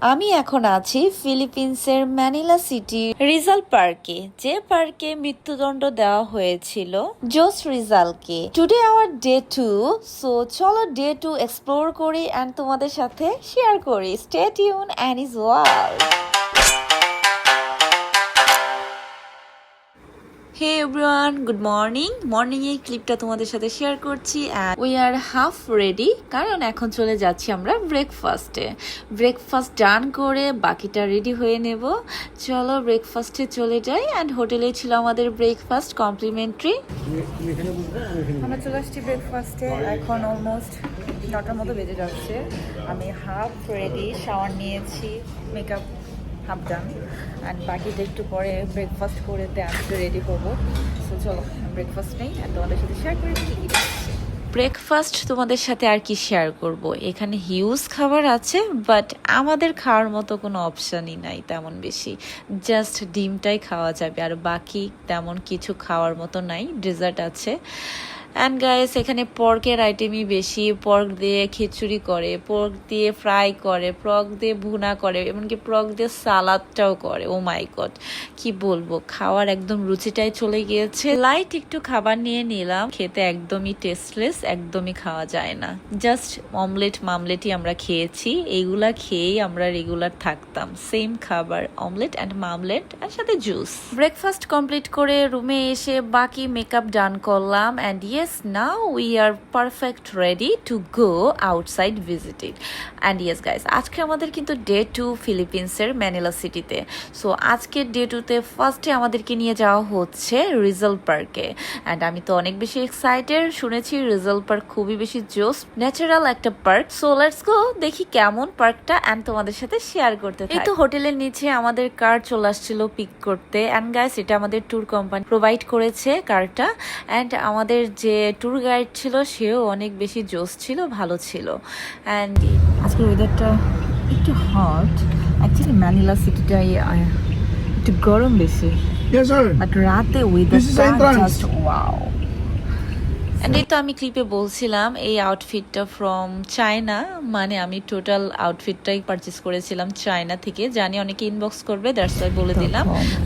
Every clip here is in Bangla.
আমি এখন আছি ফিলিপিন্সের ম্যানিলা সিটির রিজাল পার্কে, যে পার্কে মৃত্যুদণ্ড দেওয়া হয়েছিল জোস রিজালকে। টুডে আওয়ার ডে 2, সো চলো ডে 2 এক্সপ্লোর করি অ্যান্ড তোমাদের সাথে শেয়ার করি। Stay tune and is world. Hey everyone, good morning এই ক্লিপটা তোমাদের সাথে শেয়ার করছি and we are half ready, কারণ এখন চলে যাচ্ছি আমরা ব্রেকফাস্ট ডান করে বাকিটা রেডি হয়ে নেব। চলো ব্রেকফাস্টে চলে যাই অ্যান্ড হোটেলে ছিল আমাদের ব্রেকফাস্ট কমপ্লিমেন্টারি। আমরা চলে আসছি ব্রেকফাস্টে, এখন অলমোস্ট 9টার মতো বেজে যাচ্ছে। আমি হাফ রেডি, শাওয়ার নিয়েছি, মেকআপ হাফ ডান অ্যান্ড বাকিটা একটু পরে ব্রেকফাস্ট করে আসতে রেডি করবো। সো চলো ব্রেকফাস্ট নেই অ্যান্ড তোমাদের সাথে শেয়ার করি কি কি ব্রেকফাস্ট। তোমাদের সাথে আর কি শেয়ার করব, এখানে হিউজ খাবার আছে বাট আমাদের খাওয়ার মতো কোনো অপশানই নাই তেমন বেশি। জাস্ট ডিমটাই খাওয়া যাবে আর বাকি তেমন কিছু খাওয়ার মতো নাই। ডেজার্ট আছে অ্যান্ড গাইস এখানে পর্কের আইটেমই বেশি। পর্ক দিয়ে খিচুড়ি করে, পর্ক দিয়ে ফ্রাই করে, পর্ক দিয়ে ভুনা করে, এমনকি পর্ক দিয়ে সালাদটাও করে। ও মাই গড, কি বলবো, খাওয়ার একদম রুচিটাই চলে গিয়েছে। লাইট একটু খাবার নিয়ে নিলাম, খেতে একদমই টেস্টলেস, একদমই খাওয়া যায় না। জাস্ট মামলেটই আমরা খেয়েছি, এইগুলা খেয়েই আমরা রেগুলার থাকতাম। সেম খাবার, অমলেট অ্যান্ড মামলেট আর সাথে জুস। ব্রেকফাস্ট কমপ্লিট করে রুমে এসে বাকি মেকআপ ডান করলাম and yes, now we are perfect ready to go outside visit it. And yes guys, আজকে আমাদের কিন্তু ডে 2 ফিলিপিন্সের ম্যানিলা সিটিতে। সো আজকে ডে 2তে ফার্স্টে আমাদেরকে নিয়ে যাওয়া হচ্ছে রিজাল পার্কে অ্যান্ড আমি তো অনেক বেশি এক্সাইটেড। শুনেছি রিজাল পার্ক খুবই বেশি জোস, ন্যাচারাল একটা পার্ক। সো লেটস গো, দেখি কেমন পার্কটা অ্যান্ড তোমাদের সাথে শেয়ার করতে থাকি। এই তো হোটেলের নিচে আমাদের কার চলে আসছিল পিক করতে অ্যান্ড গাইস এটা আমাদের ট্যুর কোম্পানি প্রোভাইড করেছে কারটা। অ্যান্ড আমাদের যে ট্যুর গাইড ছিল সেও অনেক বেশি জোস ছিল, ভালো ছিল। অ্যান্ড আজকের ওয়েদারটা একটু হট, অ্যাকচুয়ালি ম্যানিলা সিটিটাই একটু গরম বেশি, বাট রাতে ওয়েদারটা জাস্ট ওয়াও। অ্যান্ড এই তো আমি ক্লিপে বলছিলাম এই আউটফিটটা ফ্রম চায়না, মানে আমি টোটাল আউটফিটটাই পারচেস করেছিলাম চায়না থেকে। জানি অনেকে ইনবক্স করবে, দ্যাটস ওয়াই বলে দিলাম।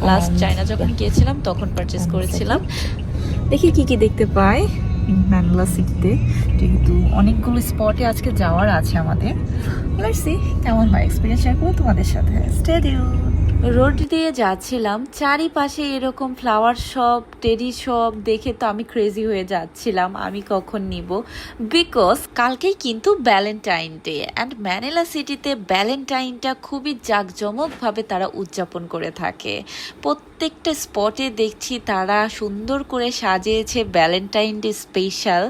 লাস্ট চায়না যখন গিয়েছিলাম তখন পারচেস করেছিলাম। দেখি কি কি দেখতে পাই ম্যানিলা সিটিতে, যেহেতু অনেকগুলো স্পটে আজকে যাওয়ার আছে আমাদের। লেটস সি কেমন হয়, এক্সপিরিয়েন্স শেয়ার করবো তোমাদের সাথে। Stay tune. রোড দিয়ে যাচ্ছিলাম, চারিপাশে এরকম ফ্লাওয়ার শপ, টেডি শপ দেখে তো আমি ক্রেজি হয়ে যাচ্ছিলাম আমি কখন নিব। বিকজ কালকেই কিন্তু ভ্যালেন্টাইন ডে অ্যান্ড ম্যানিলা সিটিতে ভ্যালেন্টাইনটা খুবই জাঁকজমকভাবে তারা উদযাপন করে থাকে। প্রত্যেকটা স্পটে দেখছি তারা সুন্দর করে সাজিয়েছে Valentine day special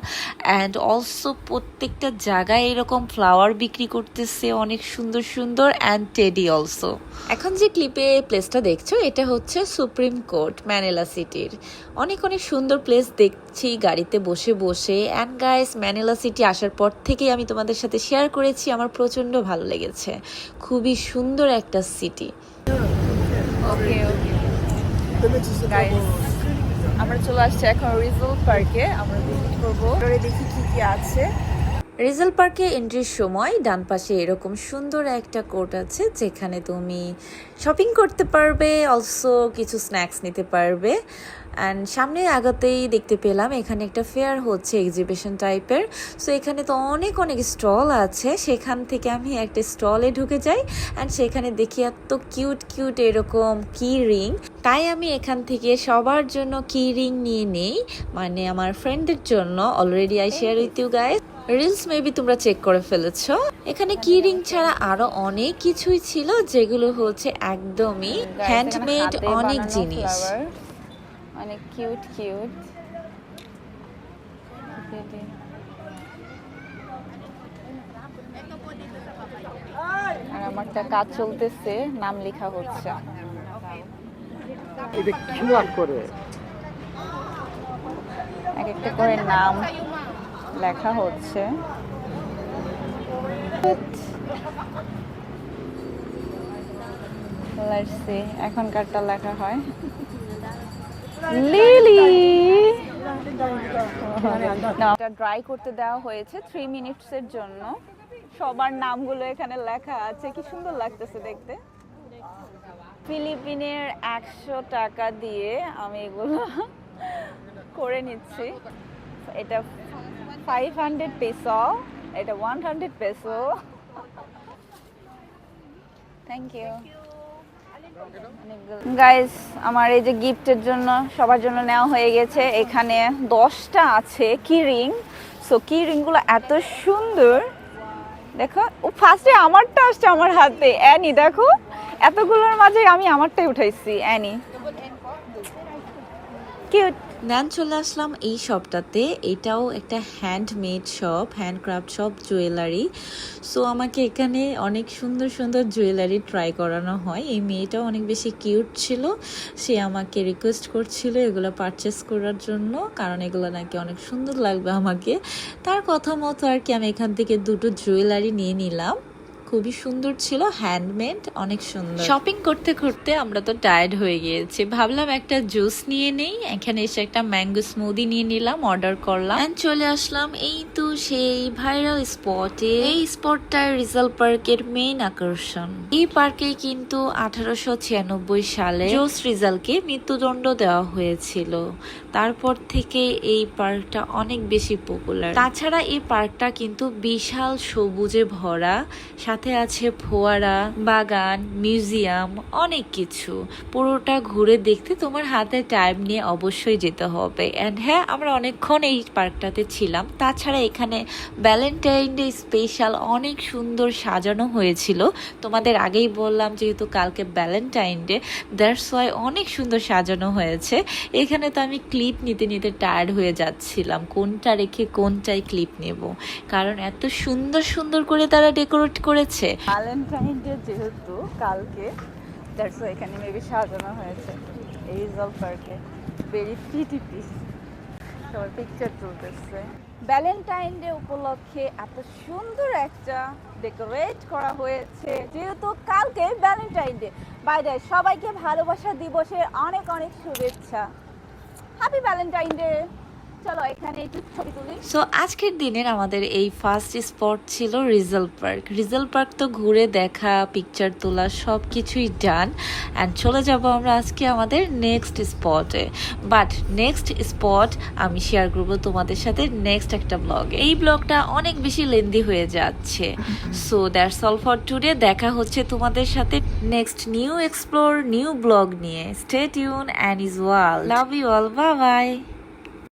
and also প্রত্যেকটা জায়গায় এরকম ফ্লাওয়ার বিক্রি করতেছে অনেক সুন্দর সুন্দর অ্যান্ড টেডি অলসো। এখন যে ক্লিপে প্লেসটা দেখছো এটা হচ্ছে সুপ্রিম কোর্ট ম্যানিলা সিটির। অনেক সুন্দর প্লেস দেখছি গাড়িতে বসে বসে। অ্যান্ড গাইস ম্যানিলা সিটি আসার পর থেকেই আমি তোমাদের সাথে শেয়ার করেছি, আমার প্রচণ্ড ভালো লেগেছে, খুবই সুন্দর একটা সিটি। ওকে গাইস, আমরা চলে আসছি এখন রিজাল পার্কে, আমরা ভিজিট করবো, দেখি কি কি আছে। রিজাল পার্কে এন্ট্রির সময় ডান পাশে এরকম সুন্দর একটা কোর্ট আছে যেখানে তুমি শপিং করতে পারবে, অলসো কিছু স্ন্যাক্স নিতে পারবে। অ্যান্ড সামনে আগাতেই দেখতে পেলাম এখানে একটা ফেয়ার হচ্ছে, এক্সিবিশন টাইপের। সো এখানে তো অনেক স্টল আছে, সেখান থেকে আমি একটা স্টলে ঢুকে যাই অ্যান্ড সেখানে দেখি এত কিউট এরকম কি রিং। তাই আমি এখান থেকে সবার জন্য কি রিং নিয়ে নেই, মানে আমার ফ্রেন্ডদের জন্য। Already I share with you guys, reels maybe তোমরা চেক করে ফেলেছো। এখানে কি রিং ছাড়া আরো অনেক কিছুই ছিল যেগুলো হচ্ছে একদমই হ্যান্ডমেড অনেক জিনিস, অনেক কিউট। আর আমারটা কাজ চলতেছে, নাম লেখা হচ্ছে, এটা কিউআর করে এক একটা করে নাম লেখা হচ্ছে। এখনকারটা লেখা হয় লিলি। ড্রাই করতে দেওয়া হয়েছে 3 মিনিটসের জন্য। সবার নামগুলো এখানে লেখা আছে, কি সুন্দর লাগতেছে দেখতে। ফিলিপিনের 100 টাকা দিয়ে আমি এগুলো করে নিচ্ছি। এটা 500 পেসো, এটা 100 পেসো। Thank you guys. আমার এই যে গিফটের জন্য সবার জন্য নেওয়া হয়ে গেছে। এখানে 10টা আছে কি রিং। সো কি রিংগুলো এত সুন্দর, দেখো। ও ফার্স্টে আমারটা আসছে আমার হাতে। অ্যানি দেখো, এতগুলোর মাঝে আমি আমারটাই উঠাইছি। Annie cute. দেন চলে আসলাম এই শপটাতে। এটাও একটা handmade shop, handcraft shop, jewellery. So আমাকে এখানে অনেক সুন্দর সুন্দর জুয়েলারি ট্রাই করানো হয়। এই মেয়েটাও অনেক বেশি কিউট ছিল, সে আমাকে রিকোয়েস্ট করছিল এগুলো পারচেস করার জন্য, কারণ এগুলো নাকি অনেক সুন্দর লাগবে আমাকে। তার কথা মতো আর কি আমি এখান থেকে দুটো জুয়েলারি নিয়ে নিলাম। খুবই সুন্দর ছিল, হ্যান্ডমেড, অনেক সুন্দর। শপিং করতে করতে আমরা তো টায়ার্ড হয়ে গিয়েছি, ভাবলাম একটা জুস নিয়ে নেই। এখানে এসে একটা ম্যাঙ্গো স্মুদি নিয়ে নিলাম, অর্ডার করলাম, এন্ড চলে আসলাম এই তো সেই ভাইরাল স্পটে। এই স্পটটা রিজাল পার্কের মেইন আকর্ষণ। এই পার্কে কিন্তু 1896 সালে জোস রিজালকে মৃত্যুদণ্ড দেওয়া হয়েছিল। তারপর থেকে এই পার্কটা অনেক বেশি পপুলার। তাছাড়া এই পার্কটা কিন্তু বিশাল সবুজে ভরা, সাথে আছে ফোয়ারা, বাগান, মিউজিয়াম, অনেক কিছু। পুরোটা ঘুরে দেখতে তোমার হাতে টাইম নিয়ে অবশ্যই যেতে হবে। অ্যান্ড হ্যাঁ, আমরা অনেকক্ষণ এই পার্কটাতে ছিলাম। তাছাড়া এখানে ভ্যালেন্টাইন ডে স্পেশাল অনেক সুন্দর সাজানো হয়েছিল। তোমাদের আগেই বললাম যেহেতু কালকে ভ্যালেন্টাইন ডে, দ্যাটস ওয়াই অনেক সুন্দর সাজানো হয়েছে। এখানে তো আমি ক্লিপ নিতে নিতে টায়ার্ড হয়ে যাচ্ছিলাম, কোনটা রেখে কোনটাই ক্লিপ নেব, কারণ এত সুন্দর সুন্দর করে তারা ডেকোরেট করেছে। ভ্যালেন্টাইন ডে যেহেতু কালকে, দ্যাটস ওয়াই এখানে মেবি সাজানো হয়েছে। এই রিজাল পার্কে ভেরি প্রিটি পিস, সবার পিকচার তুলতেছে। ভ্যালেন্টাইন ডে উপলক্ষে এত সুন্দর একটা ডেকোরেট করা হয়েছে, যেহেতু কালকে Valentine Day. By the way, সবাইকে ভালোবাসা দিবসের অনেক অনেক শুভেচ্ছা। Happy Valentine Day. চলো এখানে একটু ছবি তুলি। সো আজকের দিনের আমাদের এই ফার্স্ট স্পট ছিল রিজাল পার্ক। রিজাল পার্ক তো ঘুরে দেখা, পিকচার তোলা সব কিছুই ডান। অ্যান্ড চলে যাব আমরা আজকে আমাদের নেক্সট স্পটে। বাট নেক্সট স্পট আমি শেয়ার করবো তোমাদের সাথে নেক্সট একটা ব্লগে। এই ব্লগটা অনেক বেশি লেন্দি হয়ে যাচ্ছে। So that's all for today. দেখা হচ্ছে তোমাদের সাথে next new explore, new blog নিয়ে। Stay tune and is wall. Love you all, bye by.